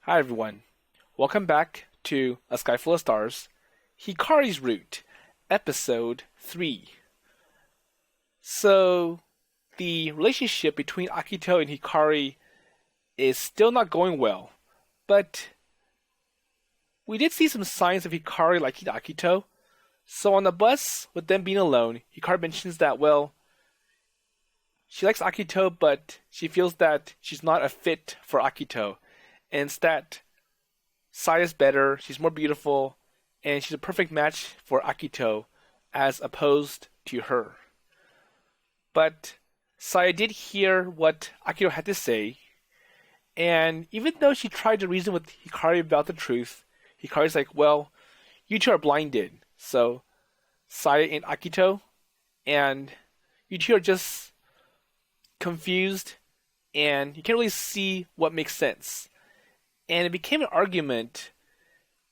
Hi everyone. Welcome back to A Sky Full of Stars, Hikari's Route, Episode 3. So, the relationship between Akito and Hikari is still not going well, but we did see some signs of Hikari liking Akito. So on the bus, with them being alone, Hikari mentions that, well, she likes Akito, but she feels that she's not a fit for Akito. And instead, Saya's better, she's more beautiful, and she's a perfect match for Akito as opposed to her. But Saya did hear what Akito had to say, and even though she tried to reason with Hikari about the truth, Hikari's like, well, you two are blinded, so Saya and Akito, and you two are just confused, and you can't really see what makes sense. And it became an argument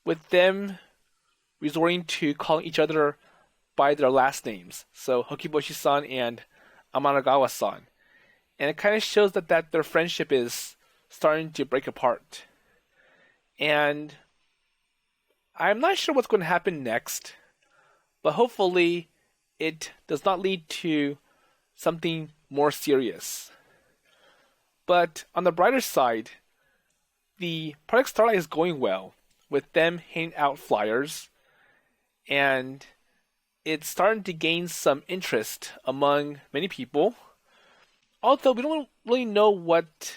with them resorting to calling each other by their last names. So Hokiboshi-san and Amanagawa-san. And it kind of shows that their friendship is starting to break apart. And I'm not sure what's going to happen next, but hopefully it does not lead to something more serious. But on the brighter side, the Project Starlight is going well, with them handing out flyers, and it's starting to gain some interest among many people, although we don't really know what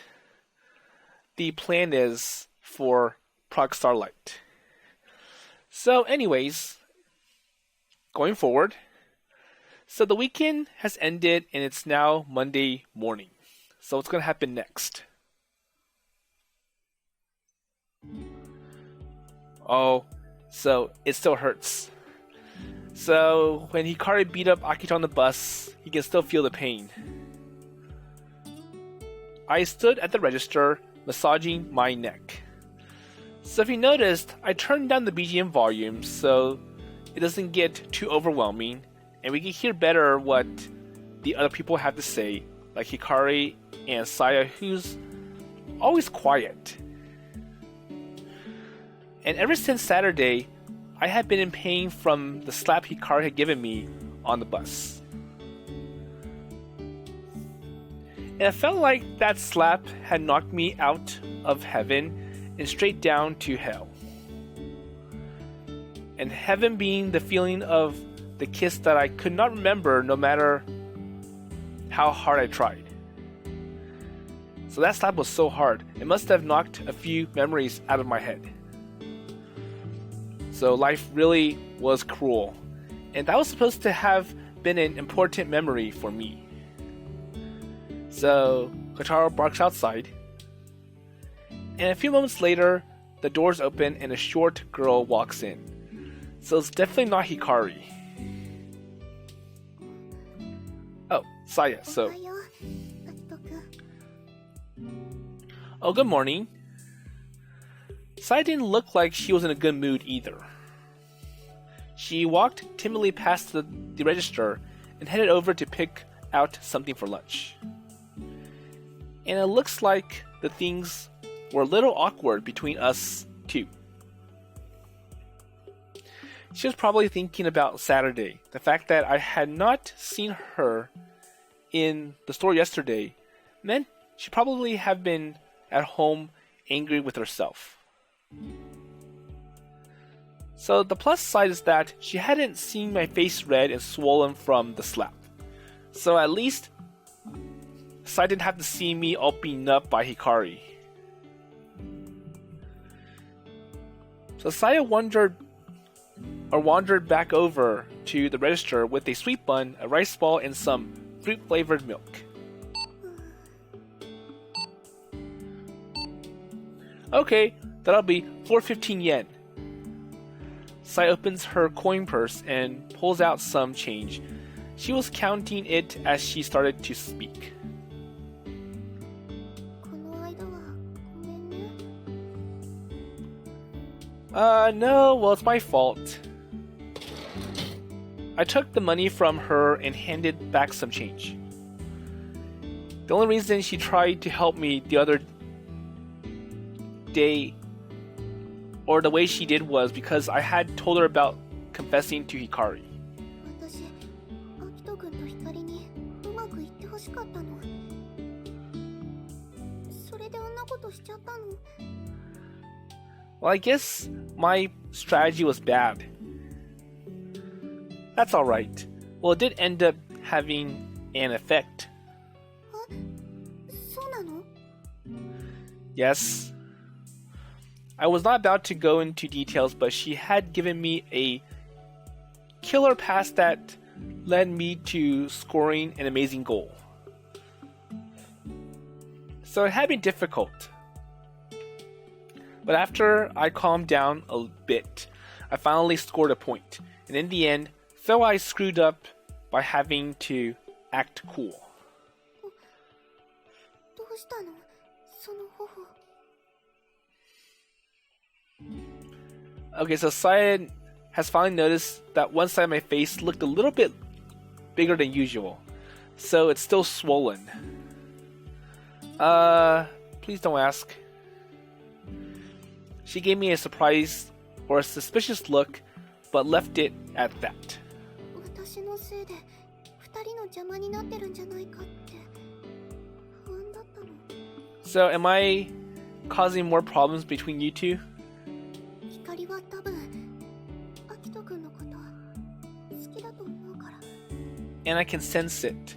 the plan is for Project Starlight. So anyways, going forward, so the weekend has ended and it's now Monday morning. So what's going to happen next? Oh, so it still hurts. So when Hikari beat up Akito on the bus, he can still feel the pain. I stood at the register, massaging my neck. So if you noticed, I turned down the BGM volume so it doesn't get too overwhelming, and we can hear better what the other people have to say, like Hikari and Saya, who's always quiet. And ever since Saturday, I had been in pain from the slap Hikari had given me on the bus. And I felt like that slap had knocked me out of heaven and straight down to hell. And heaven being the feeling of the kiss that I could not remember no matter how hard I tried. So that slap was so hard, it must have knocked a few memories out of my head. So life really was cruel. And that was supposed to have been an important memory for me. So Kotaro barks outside. And a few moments later, the doors open and a short girl walks in. So it's definitely not Hikari. Oh, Saya, so. Oh, good morning. Saya didn't look like she was in a good mood either. She walked timidly past the register and headed over to pick out something for lunch. And it looks like the things were a little awkward between us two. She was probably thinking about Saturday. The fact that I had not seen her in the store yesterday meant she probably had been at home angry with herself. So the plus side is that she hadn't seen my face red and swollen from the slap. So at least Sai didn't have to see me all beaten up by Hikari. So Saya wandered back over to the register with a sweet bun, a rice ball, and some fruit-flavored milk. Okay, that'll be 415 yen. Sai opens her coin purse and pulls out some change. She was counting it as she started to speak. No, well, it's my fault. I took the money from her and handed back some change. The only reason she tried to help me the other day or the way she did was because I had told her about confessing to Hikari. 私、アキト君と光にうまくいってほしかったの。それであんなことしちゃったの。Well, I guess my strategy was bad. That's alright. Well, it did end up having an effect. そうなの？ Yes. I was not about to go into details, but she had given me a killer pass that led me to scoring an amazing goal. So it had been difficult. But after I calmed down a bit, I finally scored a point. And in the end, though I screwed up by having to act cool. どうしたの？その頬。Okay, so Saya has finally noticed that one side of my face looked a little bit bigger than usual. So it's still swollen. Please don't ask. She gave me a surprise or a suspicious look, but left it at that. 私のせいで二人の邪魔になってるんじゃないかって不安だったの。So am I causing more problems between you two? 光は多分アキト君のこと好きだと思うから。 And I can sense it.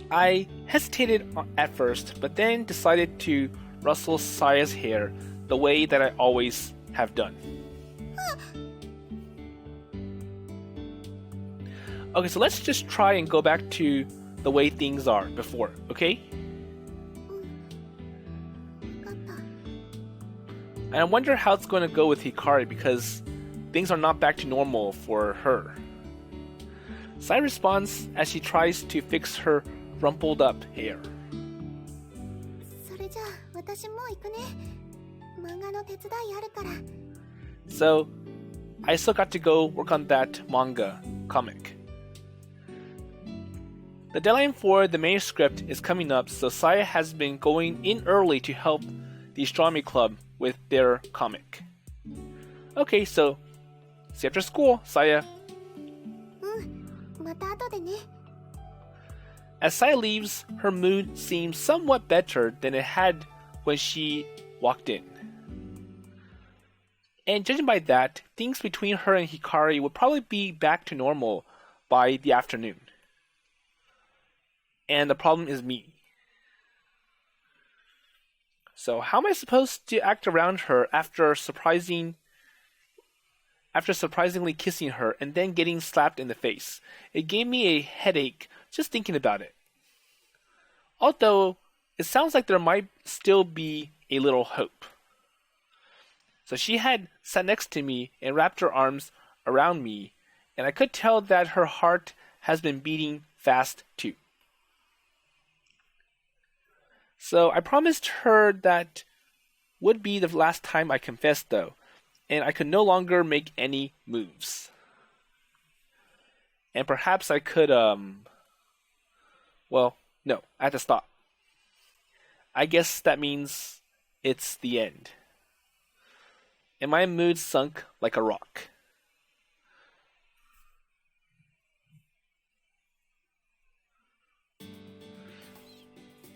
I hesitated at first, but then decided to rustle Saya's hair the way that I always have done. Okay, so let's just try and go back to the way things are before, okay? 分かった。 And I wonder how it's going to go with Hikari because things are not back to normal for her. Saya responds as she tries to fix her rumpled up hair. それじゃあ私もう行くね。漫画の手伝いあるから。 So, I still got to go work on that manga comic. The deadline for the manuscript is coming up, so Saya has been going in early to help the astronomy club with their comic. Okay, so see you after school, Saya. また後でね。 As Saya leaves, her mood seems somewhat better than it had when she walked in. And judging by that, things between her and Hikari would probably be back to normal by the afternoon. And the problem is me. So how am I supposed to act around her after surprisingly kissing her and then getting slapped in the face? It gave me a headache just thinking about it. Although, it sounds like there might still be a little hope. So she had sat next to me and wrapped her arms around me, and I could tell that her heart has been beating fast too. So I promised her that would be the last time I confessed though, and I could no longer make any moves. And perhaps I could, well, no, I had to stop. I guess that means it's the end. And my mood sunk like a rock.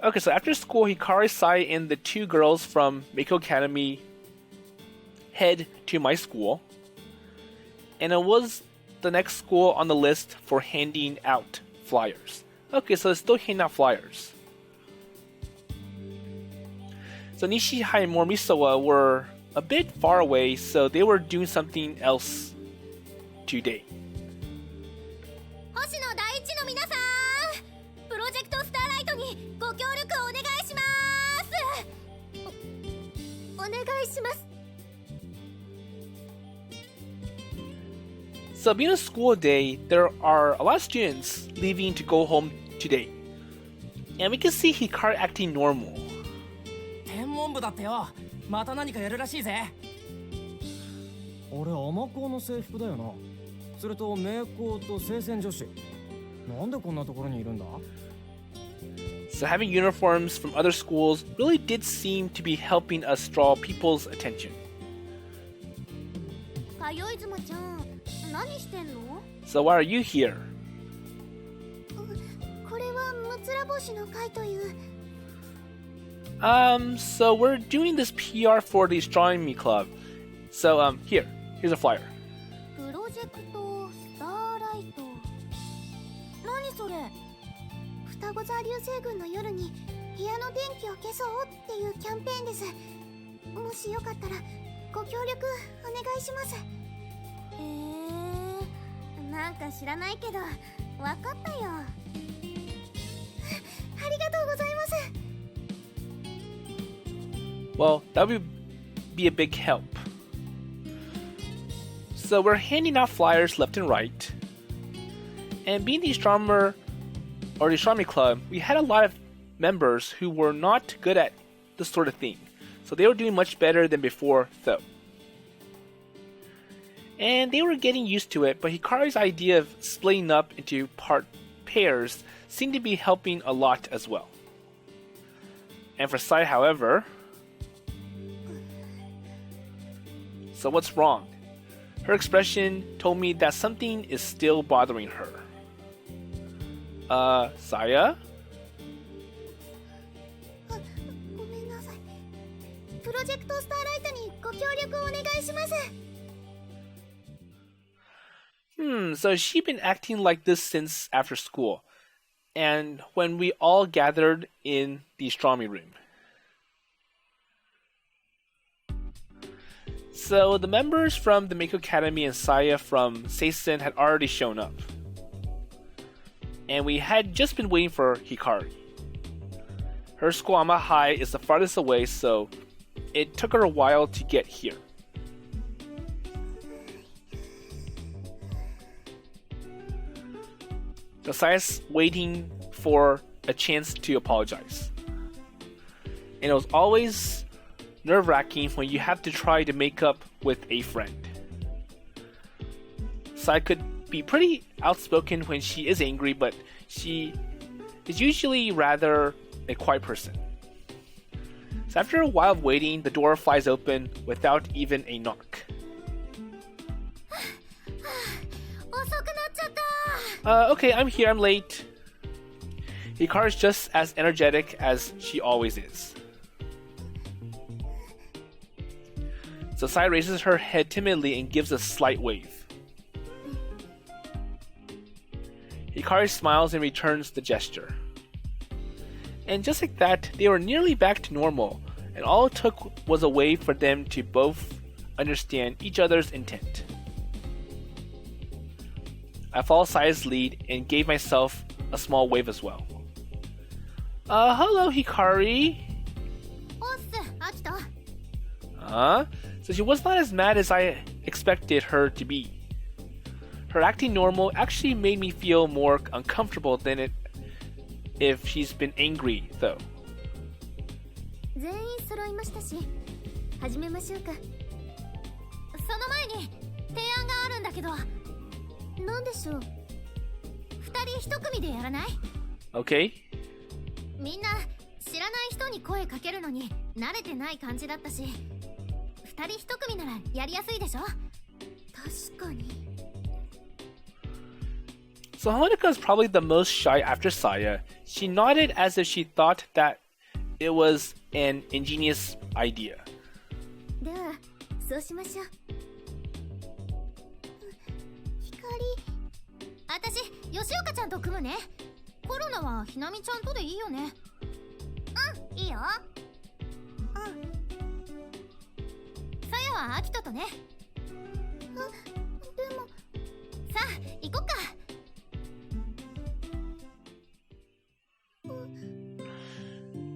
Okay, so after school, Hikari, Saya, and the two girls from Meiko Academy head to my school. And it was the next school on the list for handing out flyers. Okay, so they're still handing out flyers. So Nishihai and Morimisawa were a bit far away, so they were doing something else today. 星野大地の皆さん、プロジェクトスターライトにご協力お願いします。お願いします。 So being a school day, there are a lot of students leaving to go home today. And we can see Hikari acting normal. 天文部だってよ。また何かやるらしいぜ。俺甘校の制服だよな。それと名校と聖戦女子。なんでこんなところにいるんだ? So having uniforms from other schools really did seem to be helping us draw people's attention. ちゃん、何してんの？ So why are you here? これはむつら星の会という。So we're doing this PR for the astronomy club. So here's a flyer. プロジェクトスターライト。何それ？双子座流星群の夜に部屋の電気を消そうっていうキャンペーンです。もしよかったらご協力お願いします。なんか知らないけどわかったよ。ありがとうございます。Well, that would be a big help. So we're handing out flyers left and right. And being the astronomer or the astronomy club, we had a lot of members who were not good at this sort of thing. So they were doing much better than before, though. And they were getting used to it, but Hikari's idea of splitting up into pairs seemed to be helping a lot as well. And for Sai, however... So what's wrong? Her expression told me that something is still bothering her. Saya? ごめんなさい。プロジェクトスターライトにご協力をお願いします。So she'd been acting like this since after school, and when we all gathered in the astronomy room. So the members from the Meiko Academy and Saya from Seisen had already shown up. And we had just been waiting for Hikari. Her school Ama High is the farthest away, so it took her a while to get here. So Saya's waiting for a chance to apologize. And it was always nerve-wracking when you have to try to make up with a friend. Saya could be pretty outspoken when she is angry, but she is usually rather a quiet person. So after a while of waiting, the door flies open without even a knock. Okay, I'm here, I'm late. Hikari's just as energetic as she always is. So Sai raises her head timidly and gives a slight wave. Hikari smiles and returns the gesture. And just like that, they were nearly back to normal, and all it took was a wave for them to both understand each other's intent. I followed Sai's lead and gave myself a small wave as well. Hello, Hikari. So she was not as mad as I expected her to be. Her acting normal actually made me feel more uncomfortable than it if she's been angry, though. 全員揃いましたし、始めましょうか。その前に提案があるんだけど。なんでしょう。二人一組でやらない？ Okay. みんな知らない人に声かけるのに慣れてない感じだったし、二人一組ならやりやすいでしょ？確かに。So Honoka is probably the most shy after Saya. She nodded as if she thought that it was an ingenious idea. では、そうしましょう。私、吉岡ちゃんと組むね。コロナはひなみちゃんとでいいよね。うん、いいよ。うん。さやはアキトとね。でも。さあ、行こっか。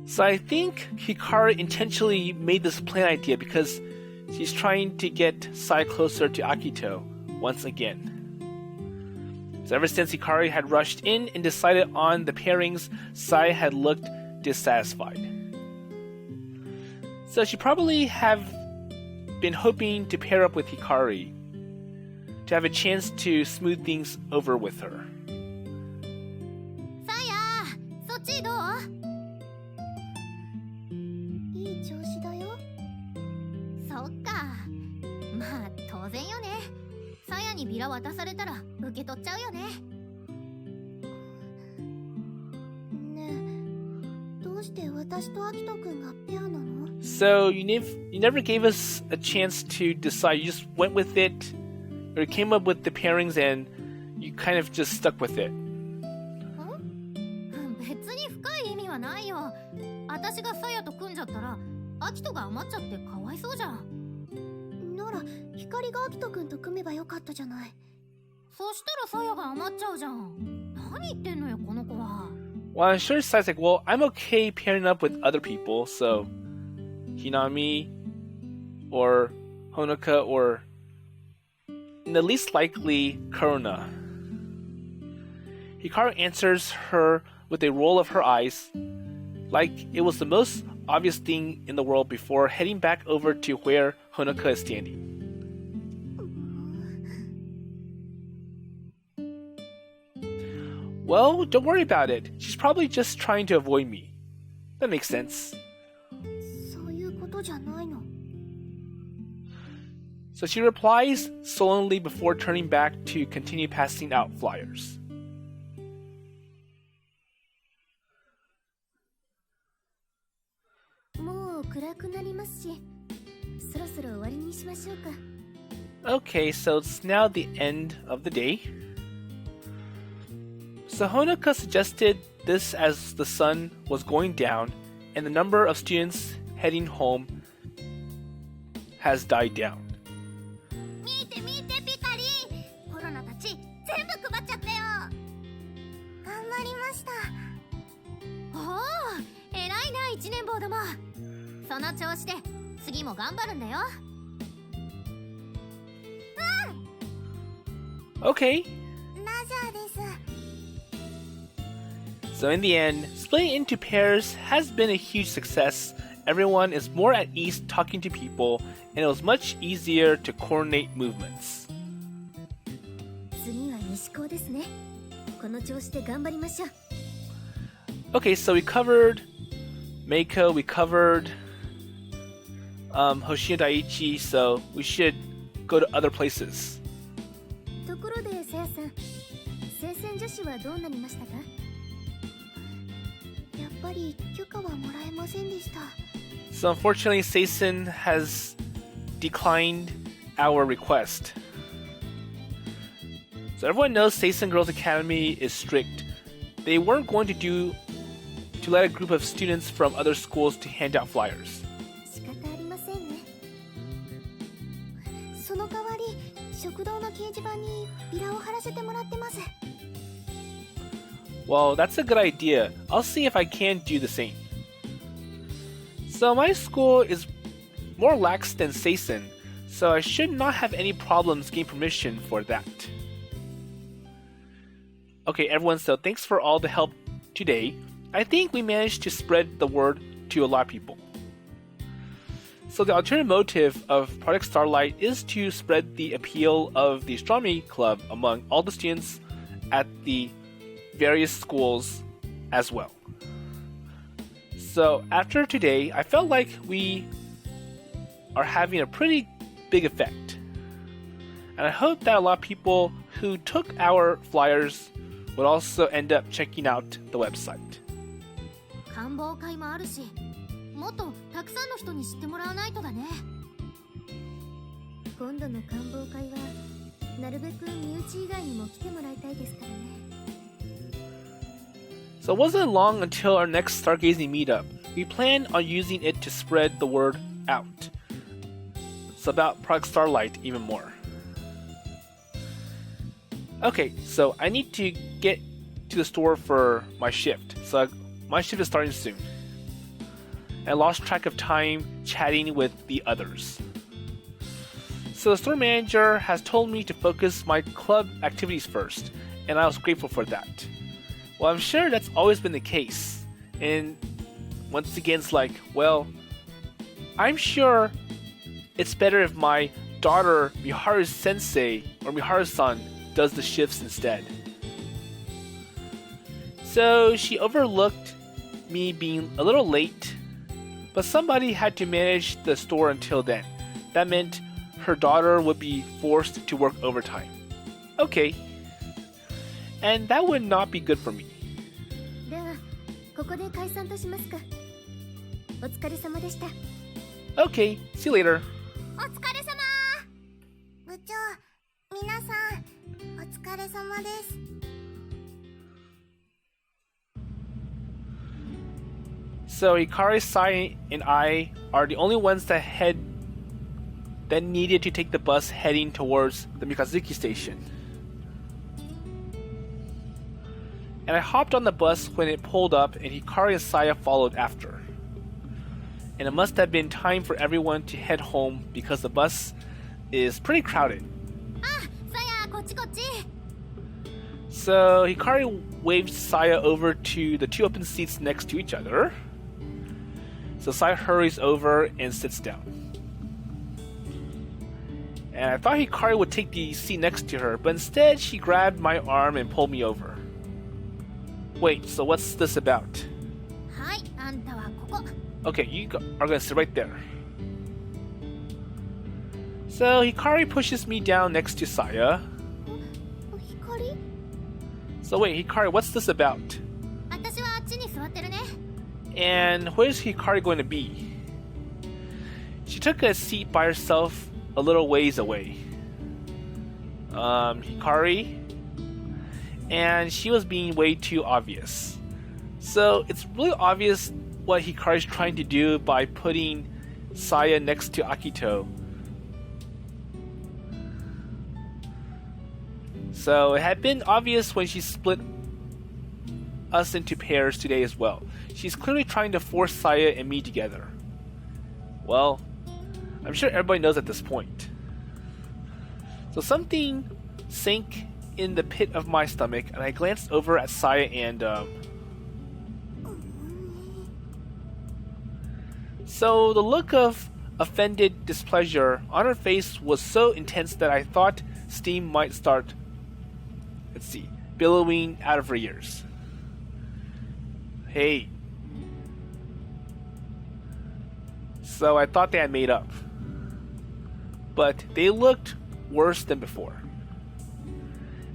So I think Hikari intentionally made this plan idea because she's trying to get Sai closer to Akito once again. So ever since Hikari had rushed in and decided on the pairings, Sai had looked dissatisfied. So she probably have been hoping to pair up with Hikari to have a chance to smooth things over with her. さや、そっちどう？いい調子だよ。そっか。まあ当然よね。ビラ渡されたら受け取っちゃうよね。ねえ、どうして私とアキトくんがペアなの？ So you never gave us a chance to decide. You just went with it, or you came up with the pairings and you kind of just stuck with it. 別に深い意味はないよ。私がサヤと組んじゃったらアキトが余っちゃってかわいそうじゃん。なら光がアキトくんと組めばよかったじゃない。そしたらサヤが余っちゃうじゃん。何言ってんのよこの子は。Well, I'm sure Sai's like, well, I'm okay pairing up with other people, so Hinami or Honoka or the least likely Karuna. Hikaru answers her with a roll of her eyes, like it was the most obvious thing in the world before heading back over to where Honoka is standing. Well, don't worry about it. She's probably just trying to avoid me. That makes sense. そういうことじゃないの。So she replies sullenly before turning back to continue passing out flyers. もう暗くなりますし、そろそろ終わりにしましょうか。Okay, so it's now the end of the day. So Honoka suggested this as the sun was going down and the number of students heading home has died down. 見て見てピカリ、コロナたち全部配っちゃったよ。頑張りました。おお、偉いな一年坊ども。その調子で次も頑張るんだよ。Okay. ラジャーです。So in the end, splitting into pairs has been a huge success. Everyone is more at ease talking to people, and it was much easier to coordinate movements. 次は西高ですね。この調子で頑張りましょう。Okay, so we covered Meiko, we covered Hoshino Dai-ichi, so we should go to other places. ところでさやさん、聖戦女子はどうなりましたか？やっぱり許可はもらえませんでした。So unfortunately, Seisen has declined our request. So everyone knows Seisen Girls Academy is strict. They weren't going to let a group of students from other schools to hand out flyers. 仕方ありませんね。その代わり食堂の掲示板にビラを貼らせてもらってます。Well, that's a good idea. I'll see if I can do the same. So my school is more lax than Seisen, so I should not have any problems getting permission for that. Okay, everyone, so thanks for all the help today. I think we managed to spread the word to a lot of people. So the alternative motive of Project Starlight is to spread the appeal of the astronomy club among all the students at the various schools as well. So after today, I felt like we are having a pretty big effect. And I hope that a lot of people who took our flyers would also end up checking out the website. 観望会もあるし、もっとたくさんの人に知ってもらわないとだね。今度の観望会はなるべく身内以外にも来てもらいたいですからね。So it wasn't long until our next stargazing meetup. We plan on using it to spread the word out. So about Project Starlight even more. Okay, so I need to get to the store for my shift. So my shift is starting soon. I lost track of time chatting with the others. So the store manager has told me to focus my club activities first, and I was grateful for that. Well, I'm sure that's always been the case. And once again, it's like, well, I'm sure it's better if my daughter, Miharu Sensei, or Miharu-san, does the shifts instead. So she overlooked me being a little late, but somebody had to manage the store until then. That meant her daughter would be forced to work overtime. Okay. And that would not be good for me. ではここで解散としますか。お疲れ様でした。 Okay, see you later. お疲れ様。部長、皆さん、お疲れ様です。So Hikari, Saya, and I are the only ones that needed to take the bus heading towards the Mikazuki station. And I hopped on the bus when it pulled up, and Hikari and Saya followed after. And it must have been time for everyone to head home because the bus is pretty crowded. Saya, こっちこっち。 So Hikari waved Saya over to the two open seats next to each other. So Saya hurries over and sits down. And I thought Hikari would take the seat next to her, but instead she grabbed my arm and pulled me over. Wait, so what's this about? はい、あんたはここ。 Okay, are gonna sit right there. So Hikari pushes me down next to Saya. 光？ So wait, Hikari, what's this about? 私はあっちに座ってるね。 And where's Hikari going to be? She took a seat by herself a little ways away. Hikari? And she was being way too obvious. So it's really obvious what Hikari's trying to do by putting Saya next to Akito. So it had been obvious when she split us into pairs today as well. She's clearly trying to force Saya and me together. Well, I'm sure everybody knows at this point. So something sank in the pit of my stomach, and I glanced over at Saya and so the look of offended displeasure on her face was so intense that I thought steam might start, billowing out of her ears. Hey. So I thought they had made up. But they looked worse than before.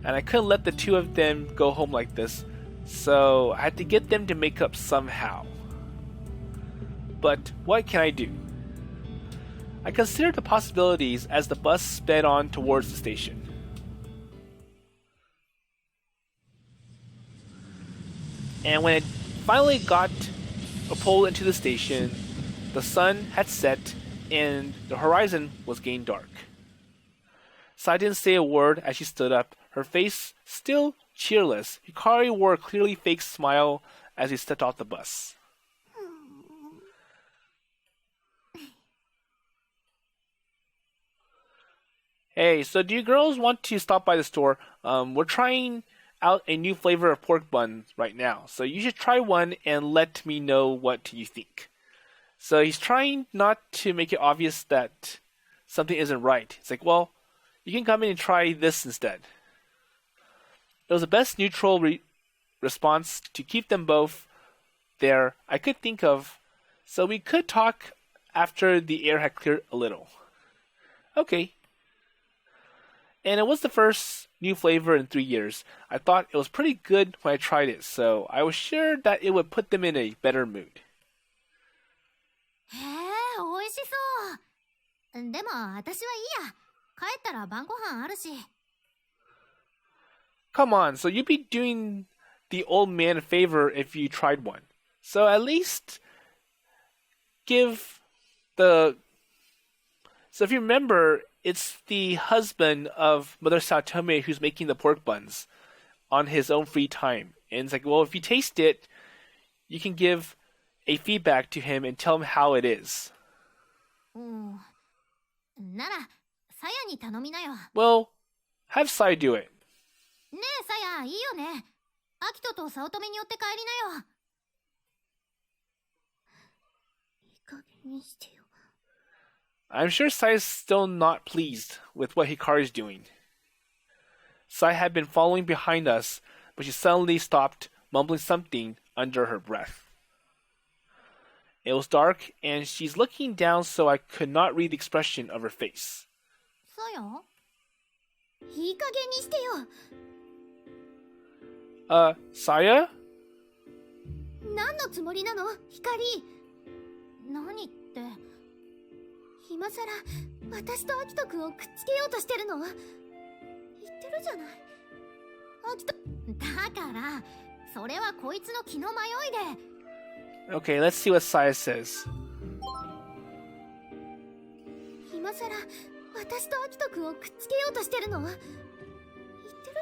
And I couldn't let the two of them go home like this, so I had to get them to make up somehow. But what can I do? I considered the possibilities as the bus sped on towards the station. And when it finally got pulled into the station, the sun had set and the horizon was getting dark. Saya didn't say a word as she stood up, her face still cheerless. Hikari wore a clearly fake smile as he stepped off the bus. Hey, so do you girls want to stop by the store? We're trying out a new flavor of pork buns right now, so you should try one and let me know what you think. So he's trying not to make it obvious that something isn't right. It's like, well, you can come in and try this instead. It was the best neutral response to keep them both there I could think of, so we could talk after the air had cleared a little. Okay. And it was the first new flavor in 3 years. I thought it was pretty good when I tried it, so I was sure that it would put them in a better mood. へえ、美味しそう。でも私はいいや。帰ったら晩ご飯あるし。Come on, so you'd be doing the old man a favor if you tried one. So at least give the... So if you remember, it's the husband of Mother Satome who's making the pork buns on his own free time. And it's like, well, if you taste it, you can give a feedback to him and tell him how it is. なら、さやに頼みなよ。Well, have Sai do it. ねえ、さや、いいよね。アキトと早乙女に寄って帰りなよ。いい加減にしてよ。I'm sure Sai is still not pleased with what Hikari's doing. Sai had been following behind us, but she suddenly stopped, mumbling something under her breath. It was dark, and she's looking down so I could not read the expression of her face. さやいい加減にしてよ。Saya? 何のつもりなの、光。何って。今さら私とアキトくんをくっつけようとしてるの？言ってるじゃない。アキト。だからそれはこいつの気の迷いで。 Okay, let's see what Saya says. 今さら私とアキトくんをくっつけようとしてるの？言ってる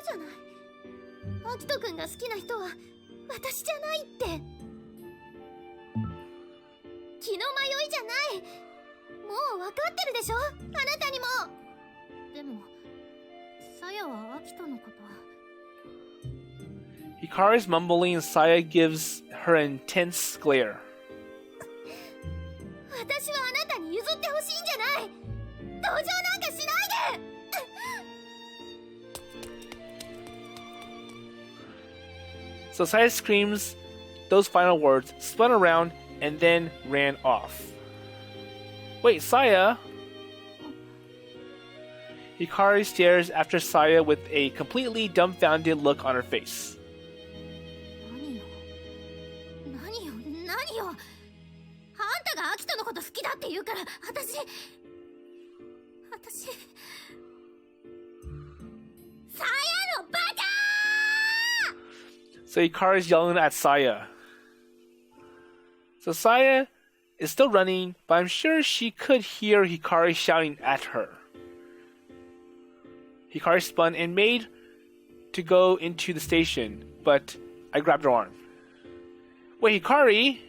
じゃない。アキトくんが好きな人は私じゃないって。気の迷いじゃない。もう分かってるでしょ、あなたにも。でもさやはアキトのことは。 Hikari's mumbling and Saya gives her an intense glare. 私はあなたに譲ってほしいんじゃない。同情なんかしないで。So Saya screams those final words, spun around, and then ran off. Wait, Saya? Hikari stares after Saya with a completely dumbfounded look on her face. 何よ。あんたがアキトのこと好きだって言うから、私さやのバカー! So Hikari's yelling at Saya. So Saya is still running, but I'm sure she could hear Hikari shouting at her. Hikari spun and made to go into the station, but I grabbed her arm. Wait, Hikari?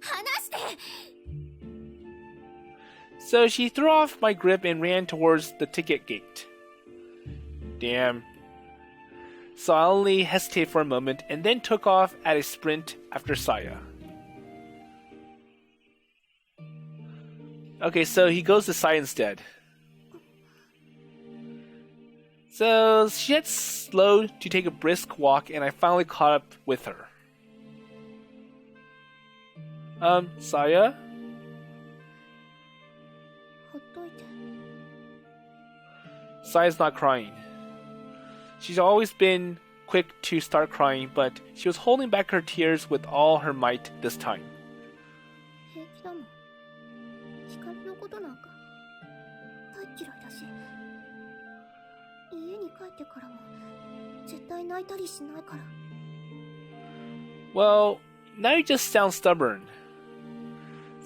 離して。 So she threw off my grip and ran towards the ticket gate. Damn. So I only hesitated for a moment and then took off at a sprint after Saya. Okay, so he goes to Saya instead. So she had slowed to take a brisk walk and I finally caught up with her. Saya? ほっといて。 Saya's not crying. She's always been quick to start crying, but she was holding back her tears with all her might this time. 平気だもん。光のことなんか大嫌いだし、家に帰ってからも絶対泣いたりしないから。 Well, now you just sound stubborn.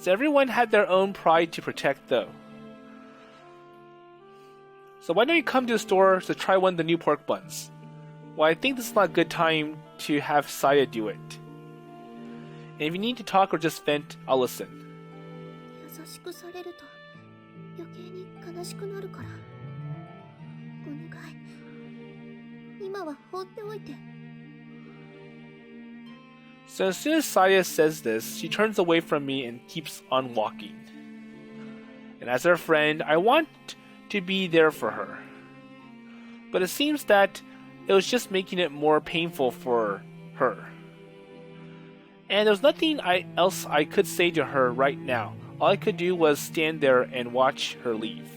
So everyone had their own pride to protect, though. So why don't you come to the store to try one of the new pork buns? Well, I think this is not a good time to have Saya do it. And if you need to talk or just vent, I'll listen. 優しくされると余計に悲しくなるから。お願い。今は放っておいて。 So as soon as Saya says this, she turns away from me and keeps on walking. And as her friend, I want to be there for her. But it seems that it was just making it more painful for her. And there was nothing else I could say to her right now. All I could do was stand there and watch her leave.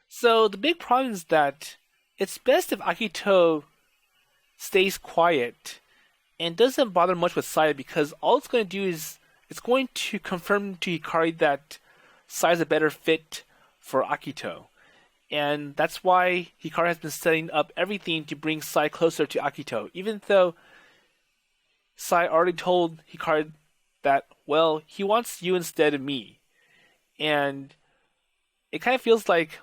So the big problem is that it's best if Akito stays quiet and doesn't bother much with Saya, because all it's going to do is it's going to confirm to Hikari that Saya's a better fit for Akito. And that's why Hikari has been setting up everything to bring Saya closer to Akito, even though Saya already told Hikari that, well, he wants you instead of me. And it kind of feels like,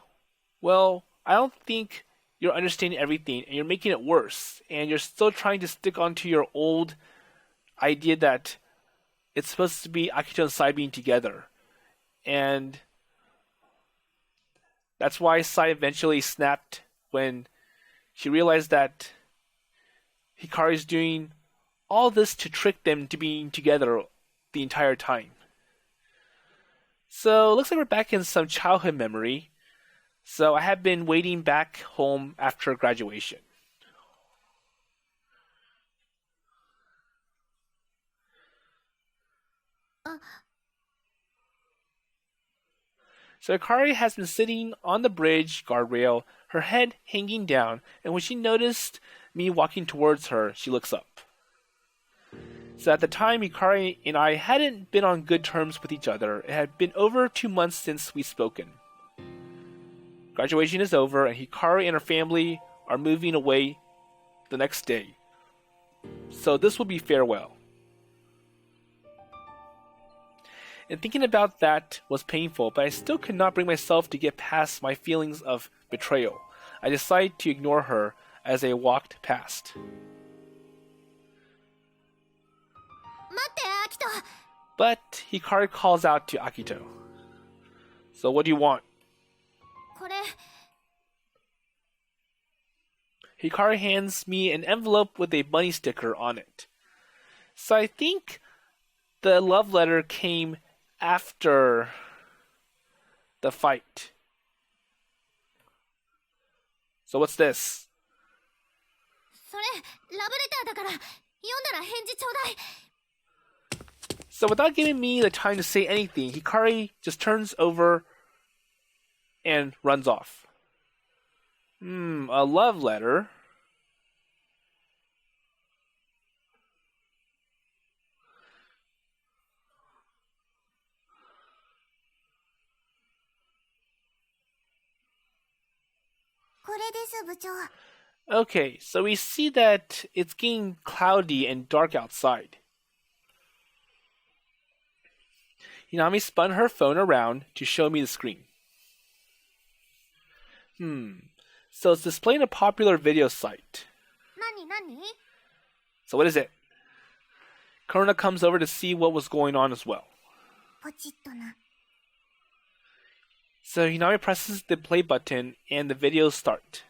well, I don't think you're understanding everything and you're making it worse. And you're still trying to stick onto your old idea that it's supposed to be Akito and Sai being together. And that's why Sai eventually snapped when she realized that Hikari's doing all this to trick them to being together the entire time. So it looks like we're back in some childhood memory. So I had been waiting back home after graduation. So Hikari has been sitting on the bridge guardrail, her head hanging down, and when she noticed me walking towards her, she looks up. So at the time, Hikari and I hadn't been on good terms with each other. It had been over 2 months since we'd spoken. Graduation is over, and Hikari and her family are moving away the next day. So this will be farewell. And thinking about that was painful, but I still could not bring myself to get past my feelings of betrayal. I decided to ignore her as I walked past. But Hikari calls out to Akito. So what do you want? Hikari hands me an envelope with a bunny sticker on it. So I think the love letter came after the fight. So what's this? So without giving me the time to say anything, Hikari just turns over and runs off. A love letter. Okay, so we see that it's getting cloudy and dark outside. Hinami spun her phone around to show me the screen. So it's displaying a popular video site. So what is it? Korona comes over to see what was going on as well. So Hinami presses the play button and the videos start.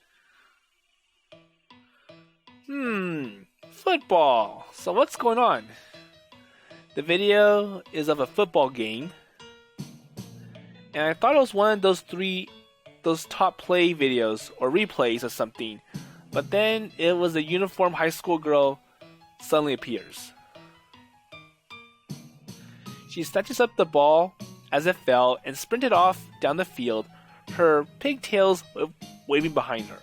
Football. So what's going on? The video is of a football game. And I thought it was one of those top play videos or replays of something. But then it was a uniformed high school girl suddenly appears. She snatches up the ball as it fell and sprinted off down the field, her pigtails waving behind her.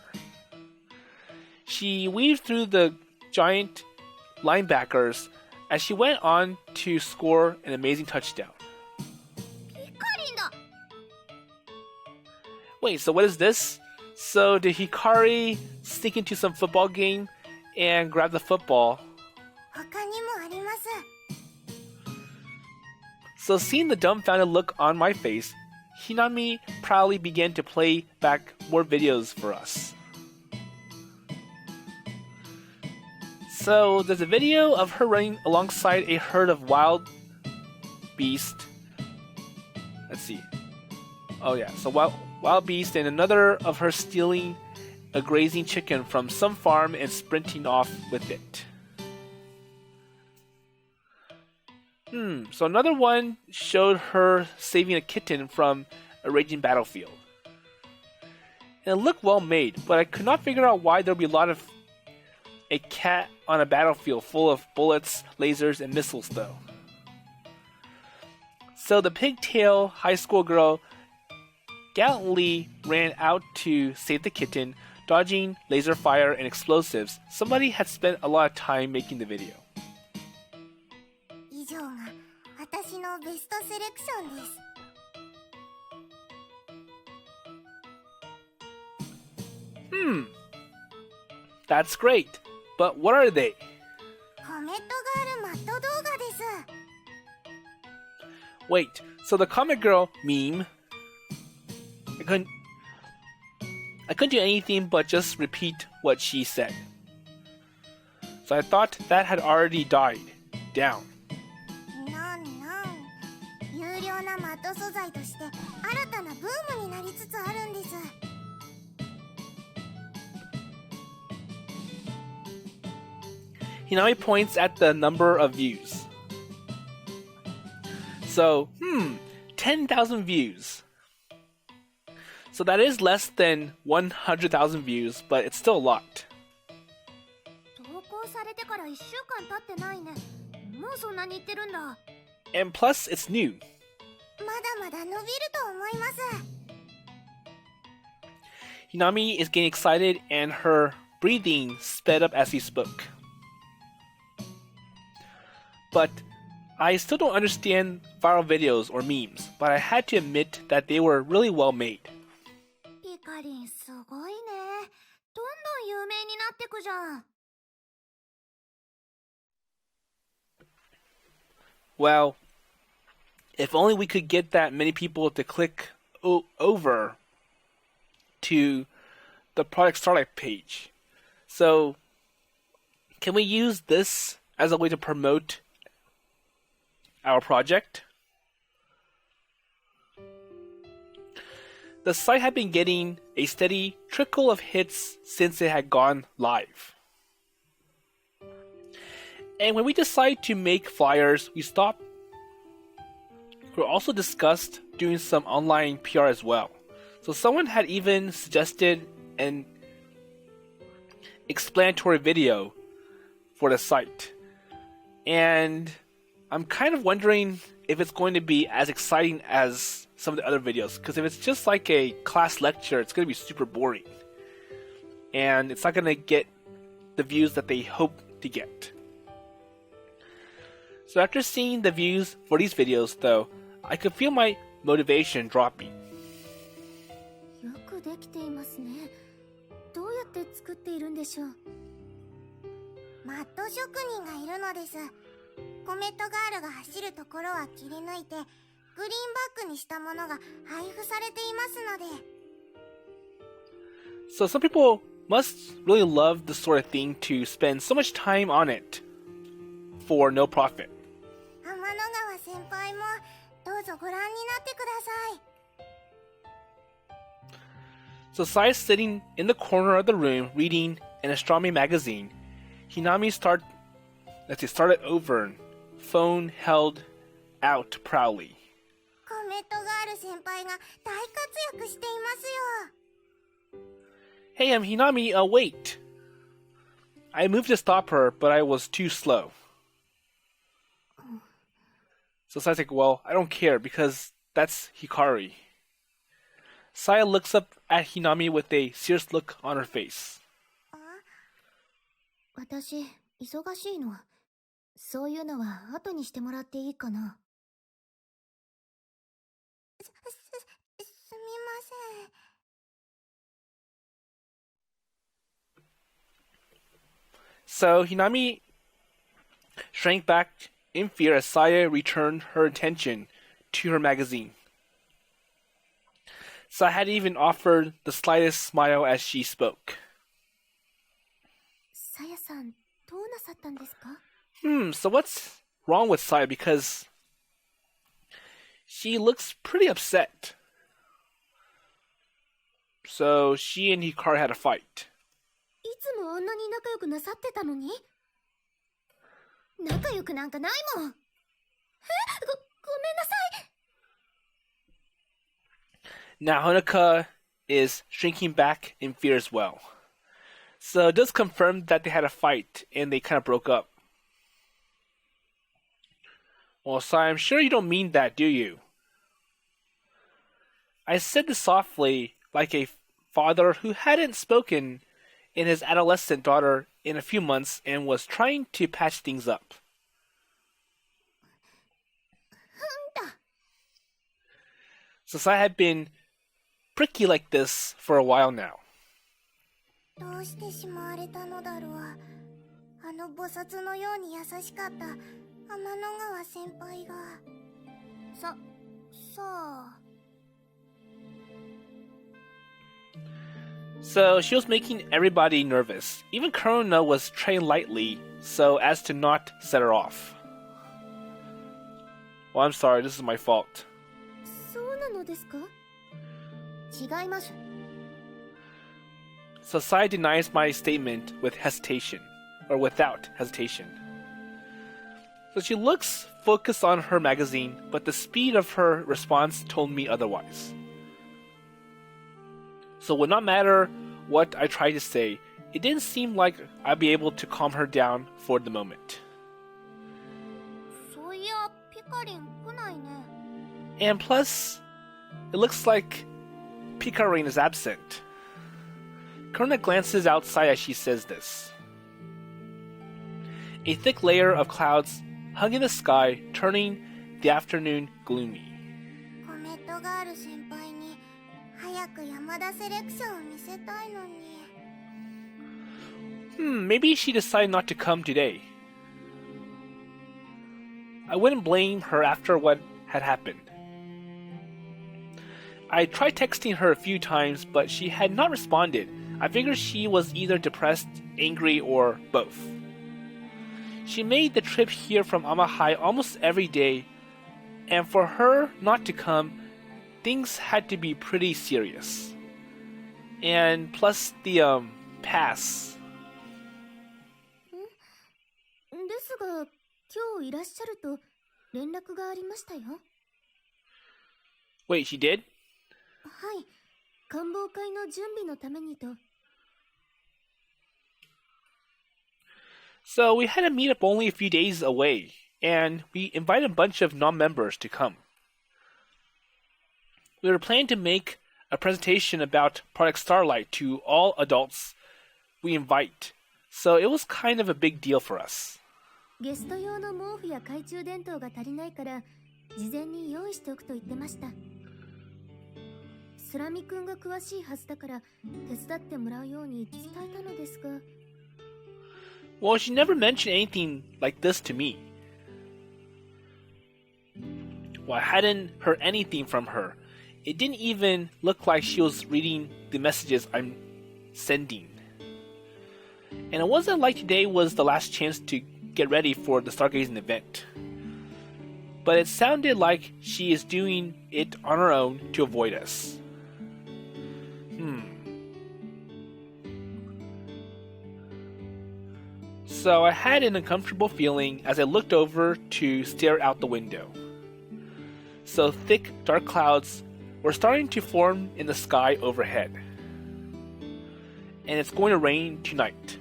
She weaved through the giant linebackers as she went on to score an amazing touchdown. Wait, so what is this? So did Hikari sneak into some football game and grab the football? So seeing the dumbfounded look on my face, Hinami proudly began to play back more videos for us. So there's a video of her running alongside a herd of wild beast. Let's see. Oh yeah, so wild beast, and another of her stealing a grazing chicken from some farm and sprinting off with it. So another one showed her saving a kitten from a raging battlefield. And it looked well made, but I could not figure out why there would be a cat on a battlefield full of bullets, lasers, and missiles though. So the pigtail high school girl gallantly ran out to save the kitten, dodging laser fire and explosives. Somebody had spent a lot of time making the video. That's great, but what are they? Wait, so the Comet Girl meme, I couldn't do anything but just repeat what she said. So I thought that had already died down. Hinami points at the number of views. So, 10,000 views. So that is less than 100,000 views, but it's still a lot. 投稿されてから1週間経ってないね。もうそんなに言ってるんだ。And plus, it's new. まだまだ伸びると思います。Hinami is getting excited and her breathing sped up as he spoke. But I still don't understand viral videos or memes, but I had to admit that they were really well made. ヒカリンすごいね。どんどん有名になってくじゃん。Well, if only we could get that many people to click over to the product startup page. So, can we use this as a way to promote our project? The site had been getting a steady trickle of hits since it had gone live. And when we decided to make flyers, we stopped. We also discussed doing some online PR as well. So someone had even suggested an explanatory video for the site. And I'm kind of wondering if it's going to be as exciting as some of the other videos. Because if it's just like a class lecture, it's going to be super boring. And it's not going to get the views that they hope to get. So after seeing the views for these videos, though, I could feel my motivation dropping. よくできていますね。どうやって作っているんでしょう。マット職人がいるのです。コメットガールが走るところは切り抜いて、グリーンバックにしたものが配布されていますので。So some people must really love this sort of thing to spend so much time on it for no profit. 天の川先輩もどうぞご覧になってください。So Sai is sitting in the corner of the room reading an astronomy magazine. Hinami started over, phone held out proudly. コメットガール先輩が大活躍していますよ。Hey, Hinami, wait. I moved to stop her, but I was too slow. So Sai's like, well, I don't care because that's Hikari. Saya looks up at Hinami with a serious look on her face. 私、忙しいの。そういうのは後にしてもらっていいかな。すみません。So Hinami shrank back in fear as Saya returned her attention to her magazine. Saya had even offered the slightest smile as she spoke. さやさん、どうなさったんですか？ So what's wrong with Saya because she looks pretty upset. So she and Hikari had a fight. いつもあんなに仲良くなさってたのに？仲良くなんかないもん。ごめんなさい。Now Honoka is shrinking back in fear as well. So it does confirm that they had a fight and they kind of broke up. Well, Sai, I'm sure you don't mean that, do you? I said this softly, like a father who hadn't spoken in his adolescent daughter in a few months and was trying to patch things up. So Sai had been pricky like this for a while now. どうしてしまわれたのだろう。あの菩薩のように優しかった天の川先輩が。さあ。So she was making everybody nervous. Even Kurona was treading lightly so as to not set her off. Well, I'm sorry, this is my fault. そうなのですか？違います。So Sai denies my statement with hesitation, or without hesitation. So she looks focused on her magazine, but the speed of her response told me otherwise. So no matter what I tried to say, it didn't seem like I'd be able to calm her down for the moment. そういやピカリン来ないね。 And plus, it looks like Hikari is absent. Karuna glances outside as she says this. A thick layer of clouds hung in the sky, turning the afternoon gloomy. コメットガール先輩に早く山田セレクションを見せたいのに。Maybe she decided not to come today. I wouldn't blame her after what had happened. I tried texting her a few times, but she had not responded. I figured she was either depressed, angry, or both. She made the trip here from Amahai almost every day, and for her not to come, things had to be pretty serious. And plus the, pass. ですが、今日いらっしゃると連絡がありましたよ。 Wait, she did? はい、官房会の準備のためにと。 So we had a meetup only a few days away, and we invited a bunch of non-members to come. We were planning to make a presentation about Product Starlight to all adults we invite, so it was kind of a big deal for us. ゲスト用の毛布や懐中電灯が足りないから事前に用意しておくと言ってました。スラミ君が詳しいはずだから手伝ってもらうように伝えたのですが。 Well, she never mentioned anything like this to me. Well, I hadn't heard anything from her. It didn't even look like she was reading the messages I'm sending. And it wasn't like today was the last chance to get ready for the stargazing event. But it sounded like she is doing it on her own to avoid us. So I had an uncomfortable feeling as I looked over to stare out the window. So thick, dark clouds were starting to form in the sky overhead. And it's going to rain tonight.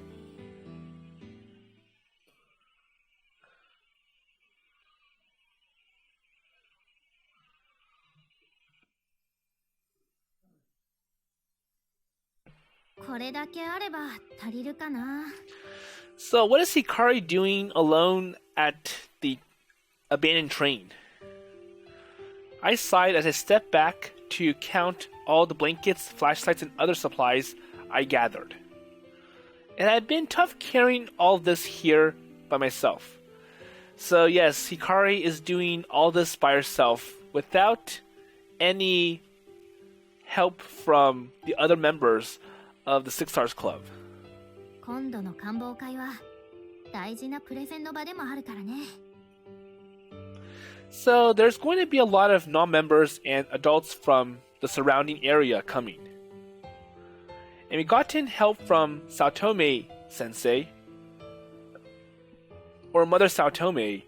So what is Hikari doing alone at the abandoned train? I sighed as I stepped back to count all the blankets, flashlights, and other supplies I gathered. It had been tough carrying all this here by myself. So yes, Hikari is doing all this by herself without any help from the other members of the Six Stars Club. 今度の官房会は大事なプレゼンの場でもあるからね。 So there's going to be a lot of non-members and adults from the surrounding area coming. And we gotten help from Saotome Sensei, or Mother Saotome,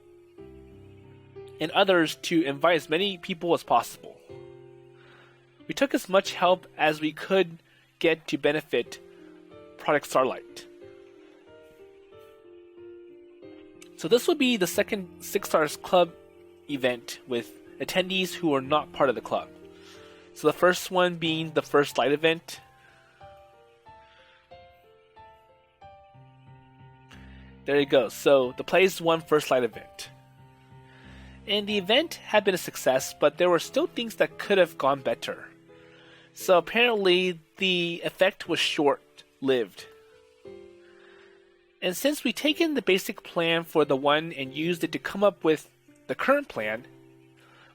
and others to invite as many people as possible. We took as much help as we could get to benefit Product Starlight. So this will be the second Six Stars Club event with attendees who are not part of the club. So the first one being the first light event. There you go. So the Plays won first light event. And the event had been a success, but there were still things that could have gone better. So apparently the effect was short-lived. And since we'd taken the basic plan for the one and used it to come up with the current plan,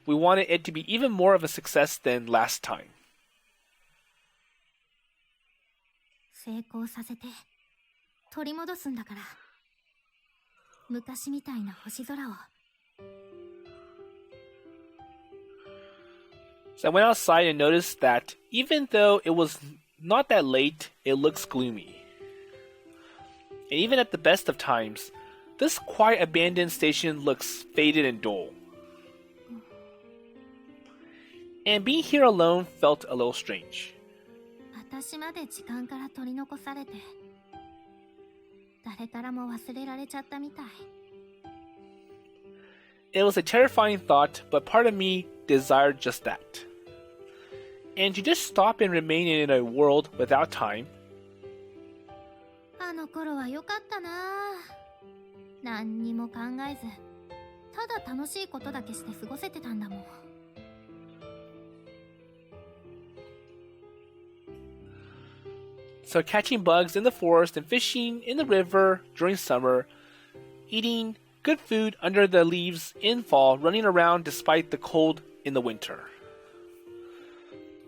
we wanted it to be even more of a success than last time. 成功させて取り戻すんだから。昔みたいな星空を。 So I went outside and noticed that even though it was not that late, it looks gloomy. And even at the best of times, this quiet abandoned station looks faded and dull. And being here alone felt a little strange. 私まで時間から取り残されて、誰からも忘れられちゃったみたい。It was a terrifying thought, but part of me desired just that. And to just stop and remain in a world without time. あの頃は良かったな。何にも考えず、ただ楽しいことだけして過ごせてたんだもん。So catching bugs in the forest and fishing in the river during summer, eating good food under the leaves in fall, running around despite the cold in the winter.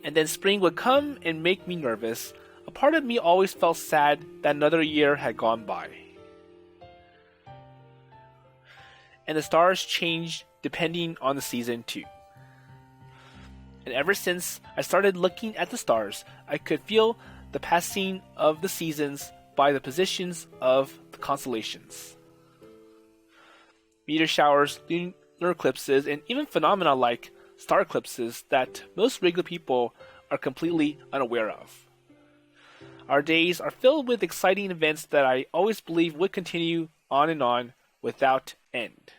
And then spring would come and make me nervous. A part of me always felt sad that another year had gone by. And the stars changed depending on the season too. And ever since I started looking at the stars, I could feel the passing of the seasons by the positions of the constellations. Meteor showers, lunar eclipses, and even phenomena like star eclipses that most regular people are completely unaware of. Our days are filled with exciting events that I always believed would continue on and on without end.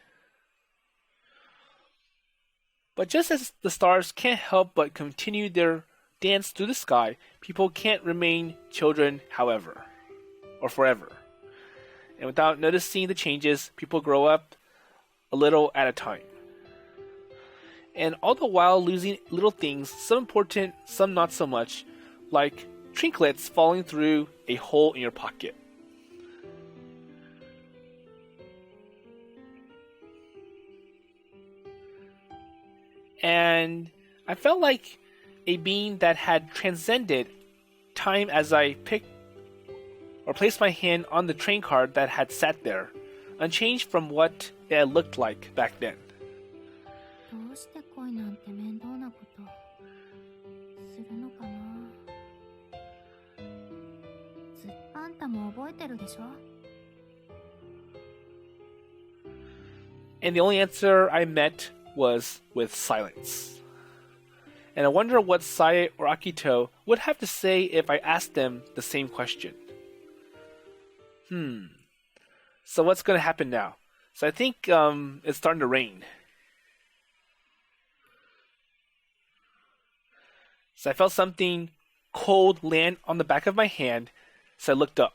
But just as the stars can't help but continue their dance through the sky, people can't remain children, however, or forever. And without noticing the changes, people grow up a little at a time. And all the while losing little things, some important, some not so much, like trinkets falling through a hole in your pocket. And I felt like a being that had transcended time as I picked or placed my hand on the train card that had sat there, unchanged from what it had looked like back then. どうして恋なんて面倒なことするのかな。あんたも覚えてるでしょ。 And the only answer I met was with silence. And I wonder what Saya or Akito would have to say if I asked them the same question. So what's going to happen now? So I think it's starting to rain. So I felt something cold land on the back of my hand, so I looked up.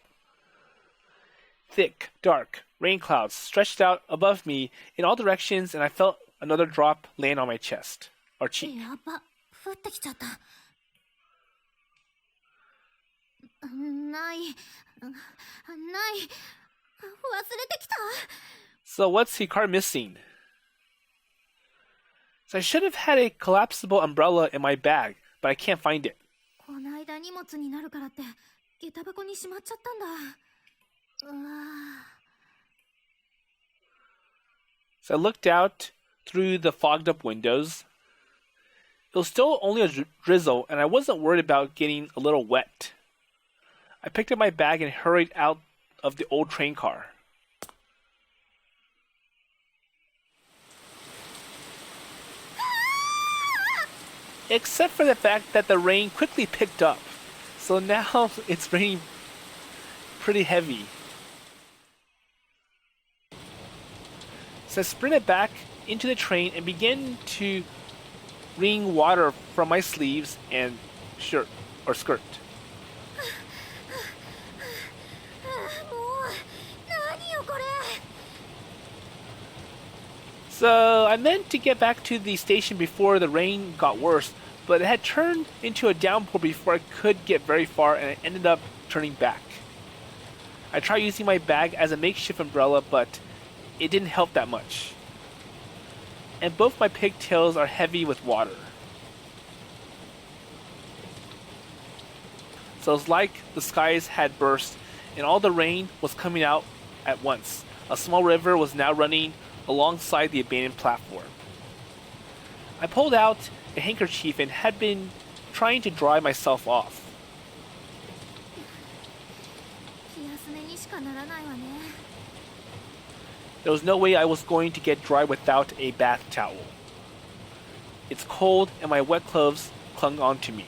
Thick, dark, rain clouds stretched out above me in all directions, and I felt another drop land on my chest, or cheek. やば、降ってきちゃった。ない、忘れてきた。 So what's Hikari missing? So I should have had a collapsible umbrella in my bag, but I can't find it. こないだ荷物になるからって下駄箱にしまっちゃったんだ。So I looked out through the fogged up windows. It was still only a drizzle, and I wasn't worried about getting a little wet. I picked up my bag and hurried out of the old train car. Except for the fact that the rain quickly picked up. So now it's raining pretty heavy. So I sprinted back into the train and began to wring water from my sleeves and shirt or skirt. So I meant to get back to the station before the rain got worse, but it had turned into a downpour before I could get very far, and I ended up turning back. I tried using my bag as a makeshift umbrella, but it didn't help that much. And both my pigtails are heavy with water. So it was like the skies had burst, and all the rain was coming out at once. A small river was now running alongside the abandoned platform. I pulled out a handkerchief and had been trying to dry myself off. There was no way I was going to get dry without a bath towel. It's cold and my wet clothes clung onto me.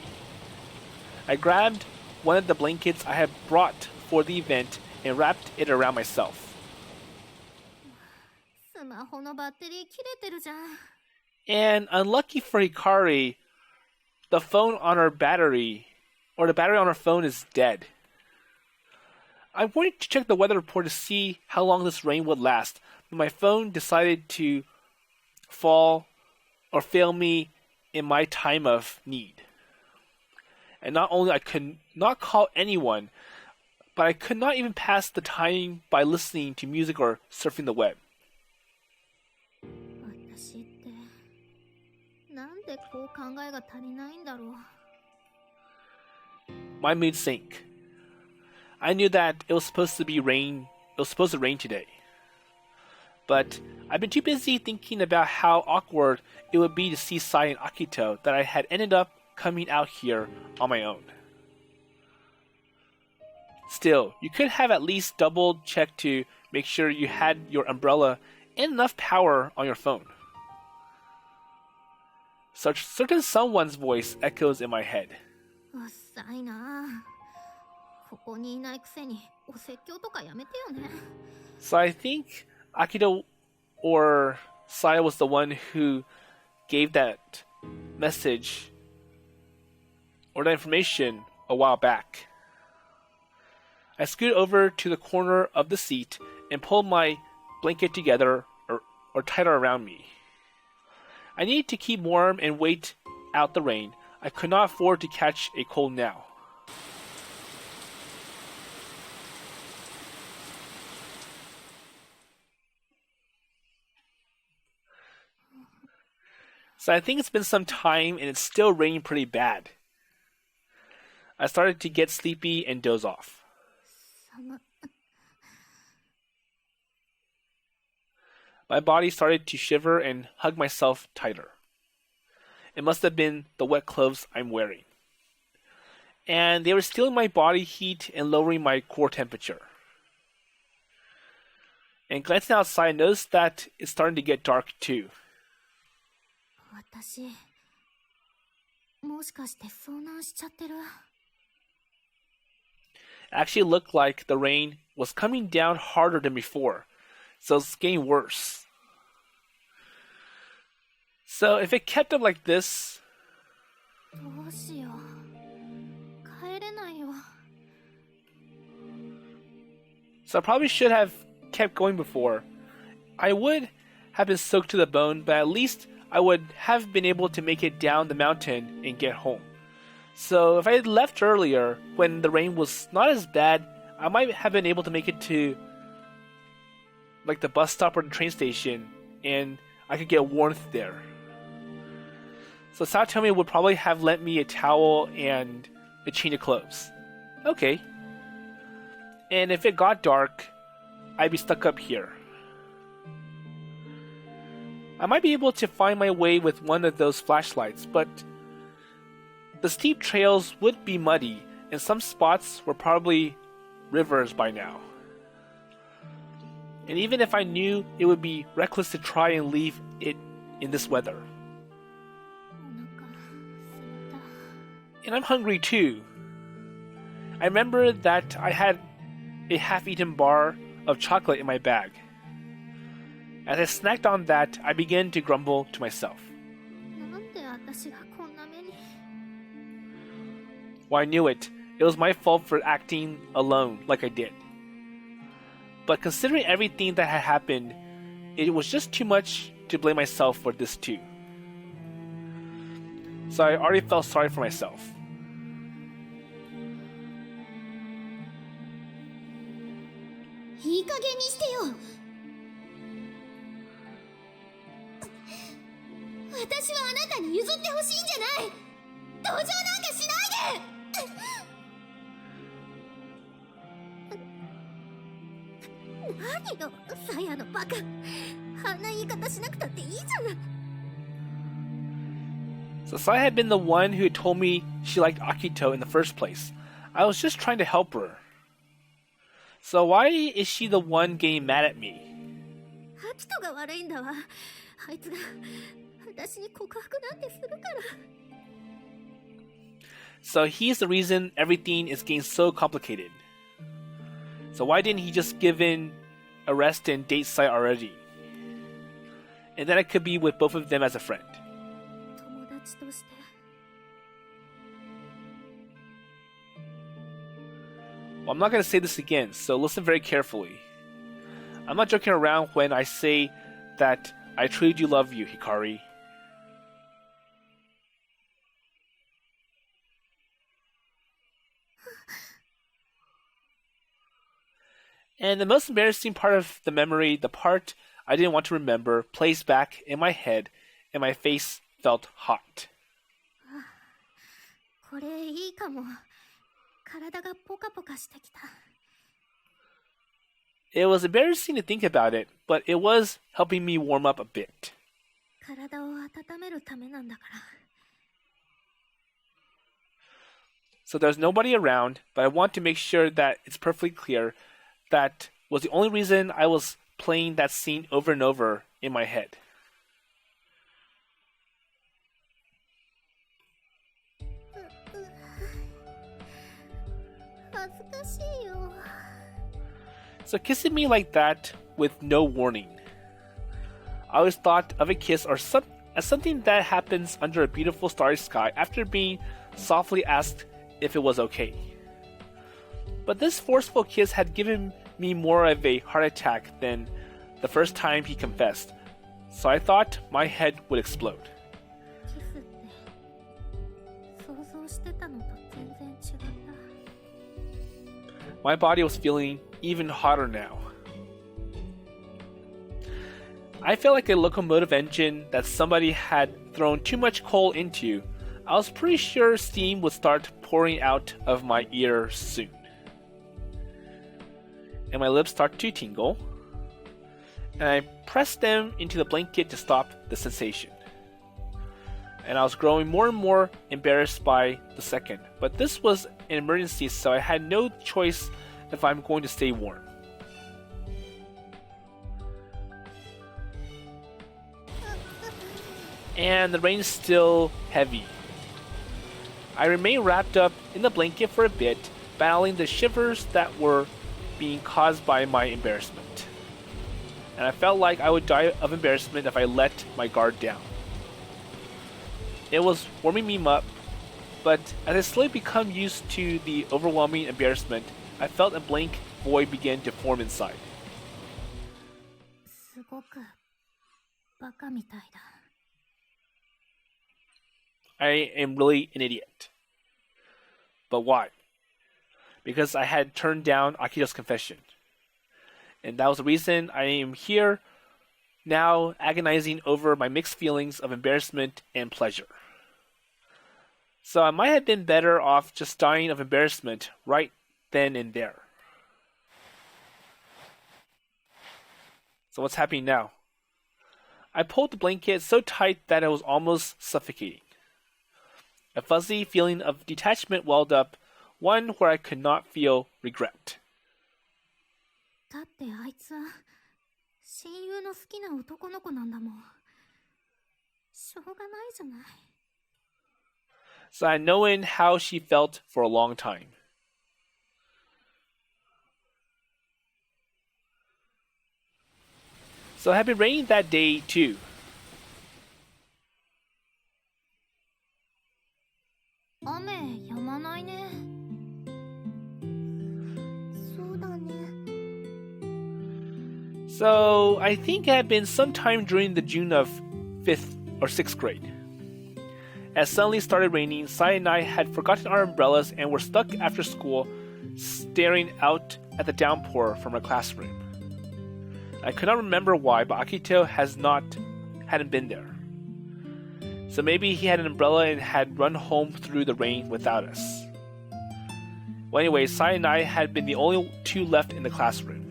I grabbed one of the blankets I had brought for the event and wrapped it around myself. スマホのバッテリー切れてるじゃん。 And unlucky for Hikari, the phone on her battery, or the battery on her phone is dead. I wanted to check the weather report to see how long this rain would last, but my phone decided to fall or fail me in my time of need. And not only I could not call anyone, but I could not even pass the time by listening to music or surfing the web. 私ってなんでこう考えが足りないんだろう。 My mood sank. I knew that it was supposed to rain today. But I've been too busy thinking about how awkward it would be to see Saya and Akito that I had ended up coming out here on my own. Still, you could have at least double checked to make sure you had your umbrella and enough power on your phone. Such certain someone's voice echoes in my head. うっさいな。ここにいないくせにお説教とかやめてよね。 So I think Akito or Saya was the one who gave that message or that information a while back. I scooted over to the corner of the seat and pulled my blanket together or tighter around me. I needed to keep warm and wait out the rain. I could not afford to catch a cold now. So I think it's been some time and it's still raining pretty bad. I started to get sleepy and doze off. 寒 My body started to shiver and hug myself tighter. It must have been the wet clothes I'm wearing. And they were stealing my body heat and lowering my core temperature. And glancing outside, I noticed that it's starting to get dark too. 私もしかして遭難しちゃってる。 It actually looked like the rain was coming down harder than before, so it's getting worse. So if it kept up like this, どうしよう。帰れないよ。 so I probably should have kept going before. I would have been soaked to the bone, but at least I would have been able to make it down the mountain and get home. So if I had left earlier, when the rain was not as bad, I might have been able to make it to like the bus stop or the train station, and I could get warmth there. So Satomi would probably have lent me a towel and a change of clothes. Okay. And if it got dark, I'd be stuck up here. I might be able to find my way with one of those flashlights, but the steep trails would be muddy, and some spots were probably rivers by now. And even if I knew, it would be reckless to try and leave it in this weather. お腹すいた。 And I'm hungry too. I remember that I had a half-eaten bar of chocolate in my bag. As I snacked on that, I began to grumble to myself. なんで私がこんな目に。 Well, I knew it. It was my fault for acting alone like I did. But considering everything that had happened, it was just too much to blame myself for this too. So I already felt sorry for myself. いい加減にしてよ。私はあなたに譲ってほしいんじゃない。同情なんかしないで。何よ、サヤのバカ。あんな言い方しなくたっていいじゃない。 So Saya had been the one who had told me she liked Akito in the first place. I was just trying to help her. So why is she the one getting mad at me? アキトが悪いんだわ。あいつが私に告白なんてするから。So he's the reason everything is getting so complicated. So why didn't he just give in a rest and date Saya already? And then I could be with both of them as a friend. 友達として Well, I'm not going to say this again, so listen very carefully. I'm not joking around when I say that I truly do love you, Hikari. And the most embarrassing part of the memory, the part I didn't want to remember, plays back in my head, and my face felt hot. これいいかも。体がポカポカしてきた。 It was embarrassing to think about it, but it was helping me warm up a bit. 体を温めるためなんだから。 So there's nobody around, but I want to make sure that it's perfectly clear that was the only reason I was playing that scene over and over in my head. 恥ずかしいよ。 So kissing me like that with no warning. I always thought of a kiss as something that happens under a beautiful starry sky after being softly asked if it was okay. But this forceful kiss had given me more of a heart attack than the first time he confessed, so I thought my head would explode. キスって想像してたのと全然違った。 My body was feeling even hotter now. I felt like a locomotive engine that somebody had thrown too much coal into. I was pretty sure steam would start pouring out of my ear soon. And my lips start to tingle. And I pressed them into the blanket to stop the sensation. And I was growing more and more embarrassed by the second. But this was an emergency, so I had no choice if I'm going to stay warm. And the rain is still heavy. I remained wrapped up in the blanket for a bit, battling the shivers that were being caused by my embarrassment. And I felt like I would die of embarrassment if I let my guard down. It was warming me up, but as I slowly become used to the overwhelming embarrassment, I felt a blank void begin to form inside. すごくバカみたいだ。 I am really an idiot. But why? Because I had turned down Akito's confession. And that was the reason I am here now agonizing over my mixed feelings of embarrassment and pleasure. So I might have been better off just dying of embarrassment right then and there. So what's happening now? I pulled the blanket so tight that it was almost suffocating. A fuzzy feeling of detachment welled up, one where I could not feel regret. だってあいつは親友の好きな男の子なんだもん。しょうがないじゃない。 So I had known how she felt for a long time. So it had been raining that day too. 雨止まないね。そうだね。 So I think it had been sometime during the June of 5th or 6th grade. As suddenly started raining, Saya and I had forgotten our umbrellas and were stuck after school, staring out at the downpour from our classroom. I could not remember why, but Akito hadn't been there. So maybe he had an umbrella and had run home through the rain without us. Well, anyway, Saya and I had been the only two left in the classroom.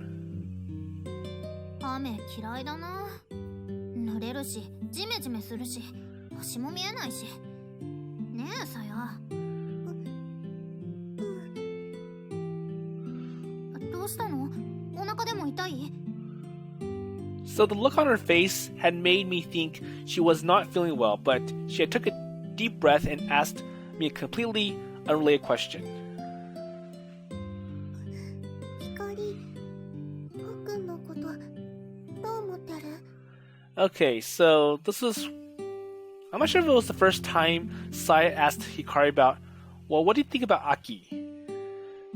雨嫌いだな。濡れるし、ジメジメするし、星も見えないし。ねえ、さや。どうしたの？お腹でも痛い？ So the look on her face had made me think she was not feeling well, but she had took a deep breath and asked me a completely unrelated question. 光、僕のことどう思ってる？ Okay, so this is... I'm not sure if it was the first time Saya asked Hikari about, well, what do you think about Aki?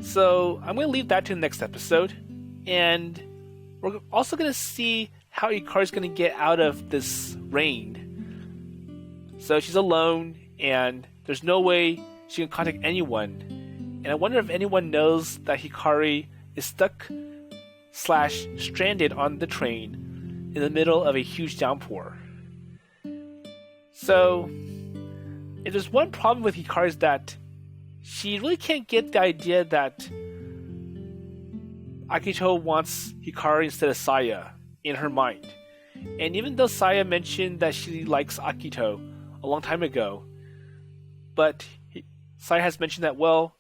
So I'm going to leave that to the next episode. And we're also going to see how Hikari's going to get out of this rain. So she's alone, and there's no way she can contact anyone. And I wonder if anyone knows that Hikari is stuck/stranded on the train in the middle of a huge downpour. So, if there's one problem with Hikari is that she really can't get the idea that Akito wants Hikari instead of Saya in her mind. And even though Saya mentioned that she likes Akito a long time ago, but Saya has mentioned that, well,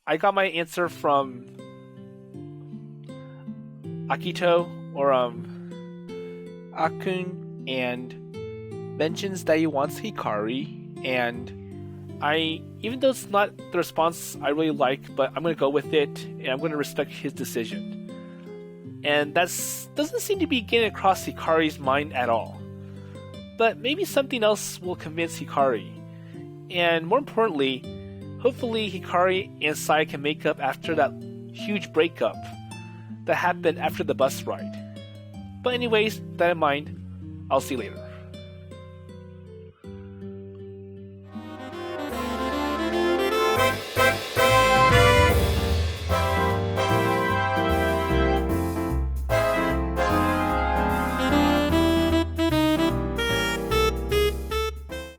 I got my answer from Akito or Akun, and mentions that he wants Hikari, and even though it's not the response I really like, but I'm going to go with it, and I'm going to respect his decision. And that doesn't seem to be getting across Hikari's mind at all. But maybe something else will convince Hikari. And more importantly, hopefully Hikari and Saya can make up after that huge breakup that happened after the bus ride. But anyways, that in mind, I'll see you later.